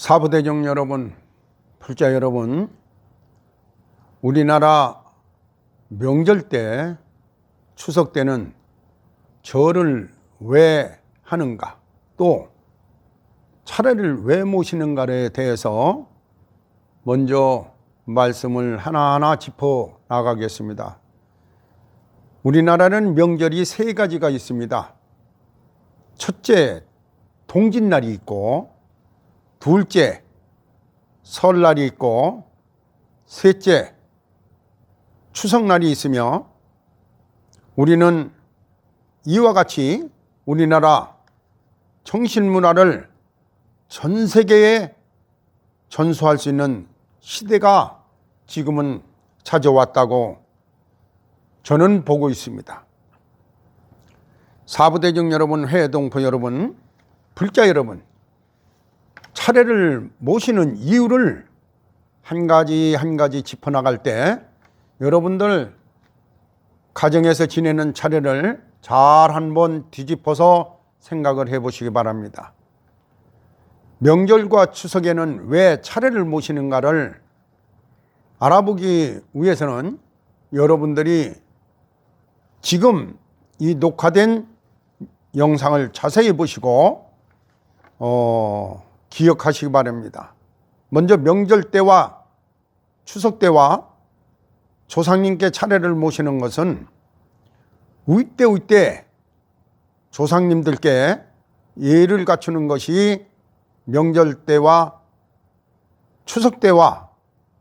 사부대중 여러분, 불자 여러분, 우리나라 명절 때, 추석 때는 절을 왜 하는가, 또 차례를 왜 모시는가에 대해서 먼저 말씀을 하나하나 짚어 나가겠습니다. 우리나라는 명절이 세 가지가 있습니다. 첫째, 동짓날이 있고, 둘째, 설날이 있고, 셋째, 추석날이 있으며, 우리는 이와 같이 우리나라 정신문화를 전 세계에 전수할 수 있는 시대가 지금은 찾아왔다고 저는 보고 있습니다. 사부대중 여러분, 회동포 여러분, 불자 여러분, 차례를 모시는 이유를 한 가지 한 가지 짚어나갈 때 여러분들 가정에서 지내는 차례를 잘 한번 뒤집어서 생각을 해보시기 바랍니다. 명절과 추석에는 왜 차례를 모시는가를 알아보기 위해서는 여러분들이 지금 이 녹화된 영상을 자세히 보시고 기억하시기 바랍니다. 먼저 명절 때와 추석 때와 조상님께 차례를 모시는 것은 위때 조상님들께 예를 갖추는 것이 명절 때와 추석 때와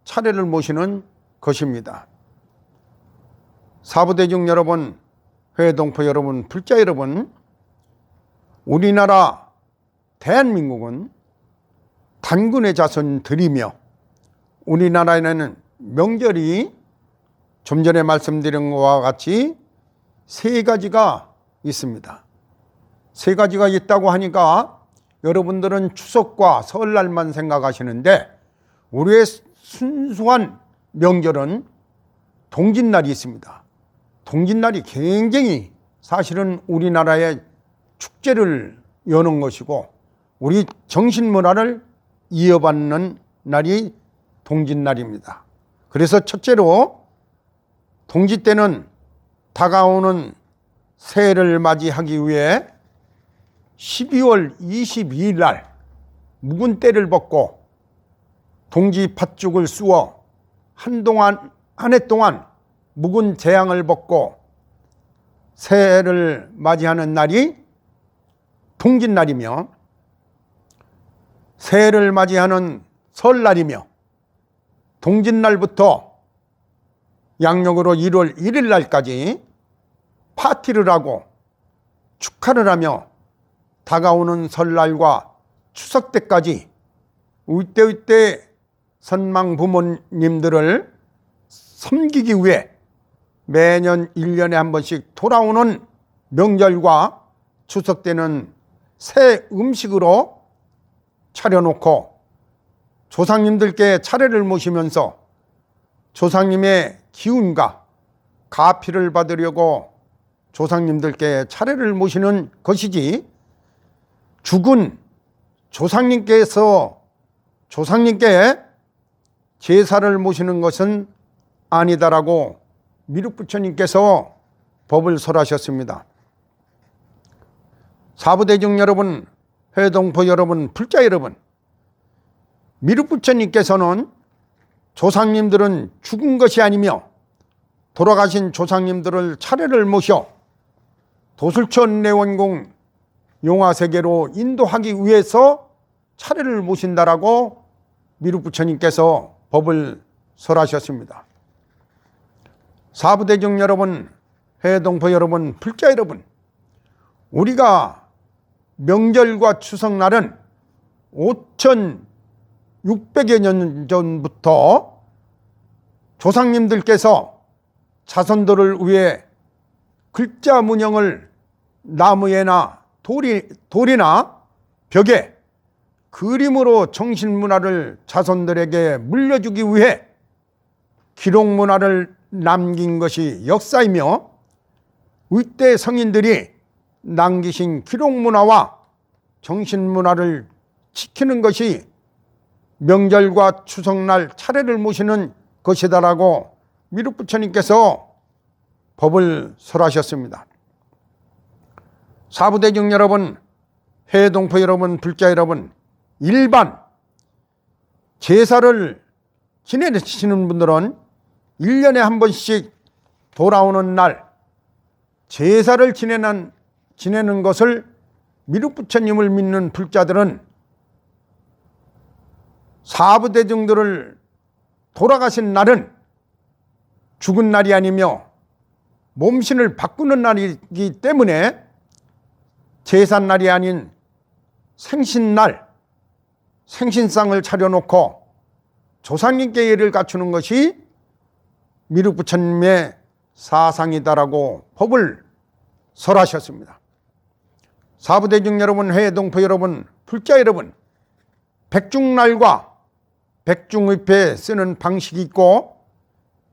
차례를 모시는 것입니다. 사부대중 여러분, 회동포 여러분, 불자 여러분, 우리나라 대한민국은 단군의 자손들이며 우리나라에는 명절이 좀 전에 말씀드린 것과 같이 세 가지가 있습니다. 세 가지가 있다고 하니까 여러분들은 추석과 설날만 생각하시는데 우리의 순수한 명절은 동짓날이 있습니다. 동짓날이 굉장히 사실은 우리나라의 축제를 여는 것이고 우리 정신문화를 이어받는 날이 동짓날입니다. 그래서 첫째로 동짓 때는 다가오는 새해를 맞이하기 위해 12월 22일 날 묵은 때를 벗고 동지 팥죽을 쑤어 한 해 동안 묵은 재앙을 벗고 새해를 맞이하는 날이 동짓날이며 새해를 맞이하는 설날이며 동짓날부터 양력으로 1월 1일 날까지 파티를 하고 축하를 하며 다가오는 설날과 추석 때까지 위때 선망 부모님들을 섬기기 위해 매년 1년에 한 번씩 돌아오는 명절과 추석 때는 새 음식으로 차려놓고 조상님들께 차례를 모시면서 조상님의 기운과 가피를 받으려고 조상님들께 차례를 모시는 것이지 죽은 조상님께 제사를 모시는 것은 아니다라고 미륵부처님께서 법을 설하셨습니다. 사부대중 여러분, 회동포 여러분, 불자 여러분, 미륵부처님께서는 조상님들은 죽은 것이 아니며 돌아가신 조상님들을 차례를 모셔 도술천 내원공 용화세계로 인도하기 위해서 차례를 모신다라고 미륵부처님께서 법을 설하셨습니다. 사부대중 여러분, 회동포 여러분, 불자 여러분, 우리가 명절과 추석날은 5,600여 년 전부터 조상님들께서 자손들을 위해 글자 문형을 나무에나 돌이나 벽에 그림으로 정신문화를 자손들에게 물려주기 위해 기록문화를 남긴 것이 역사이며 위대 성인들이 남기신 기록문화와 정신문화를 지키는 것이 명절과 추석날 차례를 모시는 것이다라고 미륵부처님께서 법을 설하셨습니다. 사부대중 여러분, 해동포 여러분, 불자 여러분, 일반 제사를 지내시는 분들은 1년에 한 번씩 돌아오는 날 제사를 지내는 것을 미륵부처님을 믿는 불자들은 사부대중들을 돌아가신 날은 죽은 날이 아니며 몸신을 바꾸는 날이기 때문에 제삿날이 아닌 생신날, 생신상을 차려놓고 조상님께 예를 갖추는 것이 미륵부처님의 사상이다라고 법을 설하셨습니다. 사부대중 여러분, 해동포 여러분, 불자 여러분, 백중날과 백중의패 쓰는 방식이 있고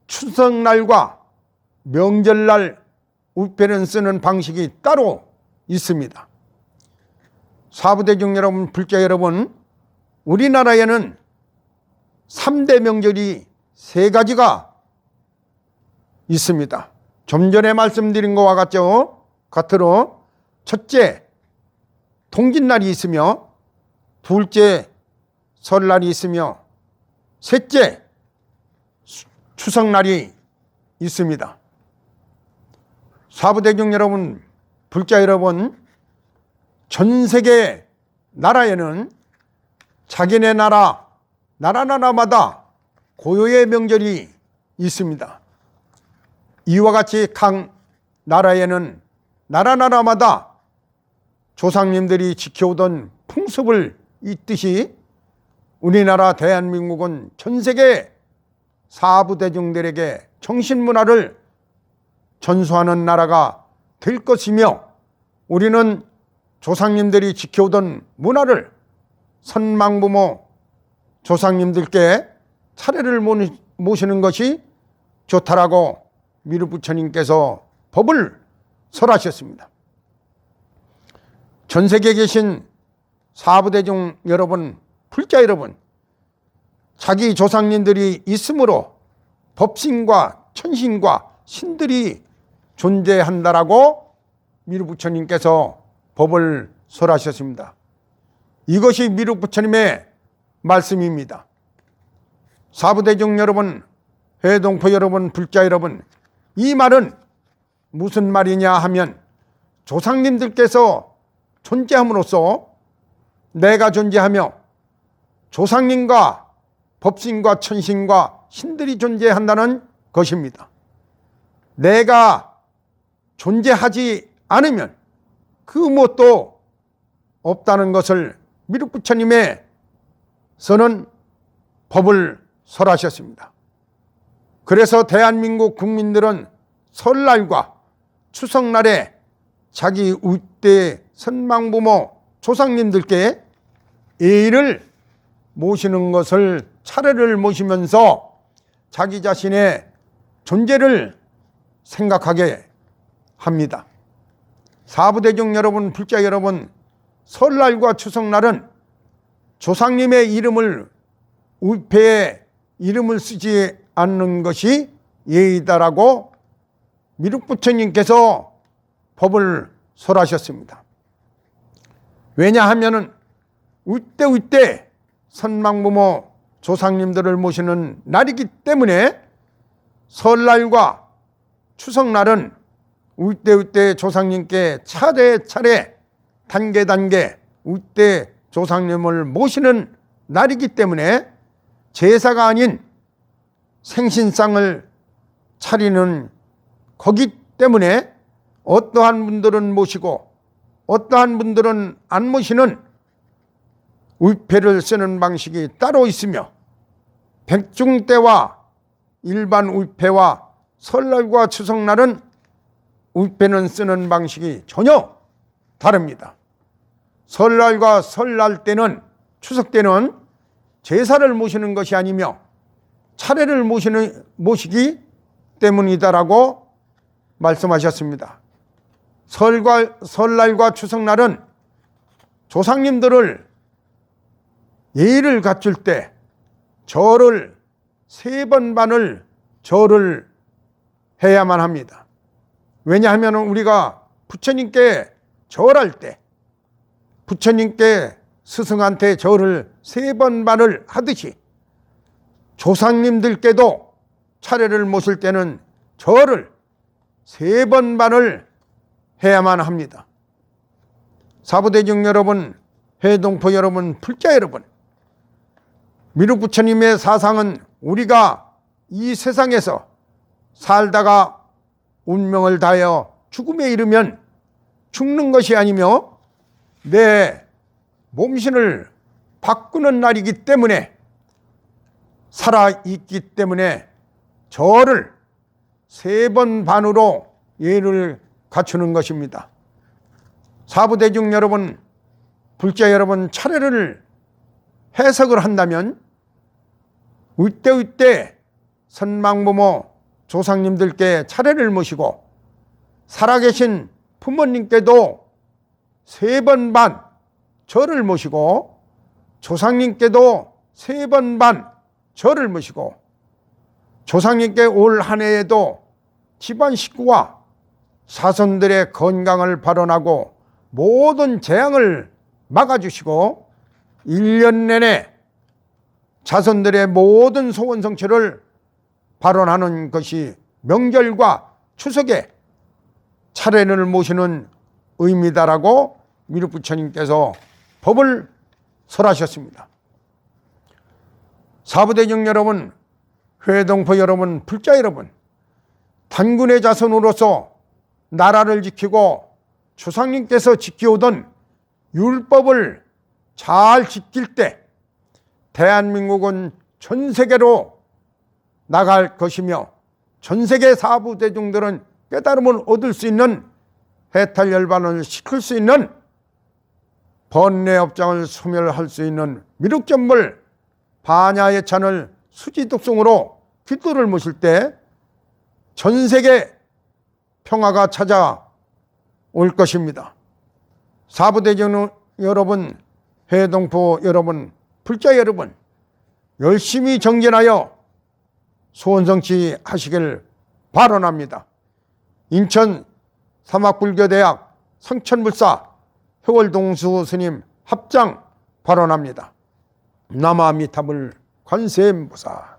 추석날과 명절날 의패는 쓰는 방식이 따로 있습니다. 사부대중 여러분, 불자 여러분, 우리나라에는 3대 명절이 3가지가 있습니다. 좀 전에 말씀드린 것과 같으로 첫째, 통진날이 있으며 둘째, 설날이 있으며 셋째, 추석날이 있습니다. 사부대중 여러분, 불자 여러분, 전 세계 나라에는 자기네 나라마다 고유의 명절이 있습니다. 이와 같이 각 나라에는 나라마다 조상님들이 지켜오던 풍습을 잇듯이 우리나라 대한민국은 전 세계 사부대중들에게 정신문화를 전수하는 나라가 될 것이며 우리는 조상님들이 지켜오던 문화를 선망부모 조상님들께 차례를 모시는 것이 좋다라고 미륵부처님께서 법을 설하셨습니다. 전 세계에 계신 사부대중 여러분, 불자 여러분, 자기 조상님들이 있으므로 법신과 천신과 신들이 존재한다라고 미륵부처님께서 법을 설하셨습니다. 이것이 미륵부처님의 말씀입니다. 사부대중 여러분, 해동포 여러분, 불자 여러분, 이 말은 무슨 말이냐 하면 조상님들께서 존재함으로써 내가 존재하며 조상님과 법신과 천신과 신들이 존재한다는 것입니다. 내가 존재하지 않으면 그 무엇도 없다는 것을 미륵부처님의 서는 법을 설하셨습니다. 그래서 대한민국 국민들은 설날과 추석날에 자기 우대 선망부모 조상님들께 예의를 모시는 것을 차례를 모시면서 자기 자신의 존재를 생각하게 합니다. 사부대중 여러분, 불자 여러분, 설날과 추석날은 조상님의 이름을 의패에 이름을 쓰지 않는 것이 예의다라고 미륵부처님께서 법을 설하셨습니다. 왜냐하면 의때 선망부모 조상님들을 모시는 날이기 때문에 설날과 추석날은 의때 조상님께 차례 단계 의때 조상님을 모시는 날이기 때문에 제사가 아닌 생신상을 차리는 거기 때문에 어떠한 분들은 모시고 어떠한 분들은 안 모시는 의패를 쓰는 방식이 따로 있으며 백중 때와 일반 의패와 설날과 추석날은 의패는 쓰는 방식이 전혀 다릅니다. 설날과 설날 때는 추석 때는 제사를 모시는 것이 아니며 차례를 모시기 때문이다라고 말씀하셨습니다. 설날과 추석날은 조상님들을 예의를 갖출 때 절을 3번 반을 절을 해야만 합니다. 왜냐하면 우리가 부처님께 절할 때 부처님께 스승한테 절을 3번 반을 하듯이 조상님들께도 차례를 모실 때는 절을 3번 반을 해야만 합니다. 사부대중 여러분, 해동포 여러분, 불자 여러분, 미륵 부처님의 사상은 우리가 이 세상에서 살다가 운명을 다하여 죽음에 이르면 죽는 것이 아니며 내 몸신을 바꾸는 날이기 때문에 살아있기 때문에 절을 3번 반으로 예를 갖추는 것입니다. 사부대중 여러분, 불자 여러분, 차례를 해석을 한다면 의때 선망부모 조상님들께 차례를 모시고 살아계신 부모님께도 3번 반 절을 모시고 조상님께도 3번 반 절을 모시고 조상님께 올 한 해에도 집안 식구와 자손들의 건강을 발언하고 모든 재앙을 막아주시고 1년 내내 자손들의 모든 소원 성취를 발언하는 것이 명절과 추석에 차례를 모시는 의미다라고 미륵 부처님께서 법을 설하셨습니다. 사부대중 여러분, 회동포 여러분, 불자 여러분, 단군의 자손으로서 나라를 지키고 조상님께서 지켜오던 율법을 잘 지킬 때 대한민국은 전 세계로 나갈 것이며 전 세계 사부대중들은 깨달음을 얻을 수 있는 해탈열반을 시킬 수 있는 번뇌업장을 소멸할 수 있는 미륵전물 반야의 찬을 수지독송으로 기도를 모실 때 전 세계 평화가 찾아올 것입니다. 사부대중 여러분, 해동포 여러분, 불자 여러분, 열심히 정진하여 소원성취 하시길 발언합니다. 인천 사막불교대학 성천불사 효월동수 스님 합장 발언합니다. 남아미타불 관세음보살.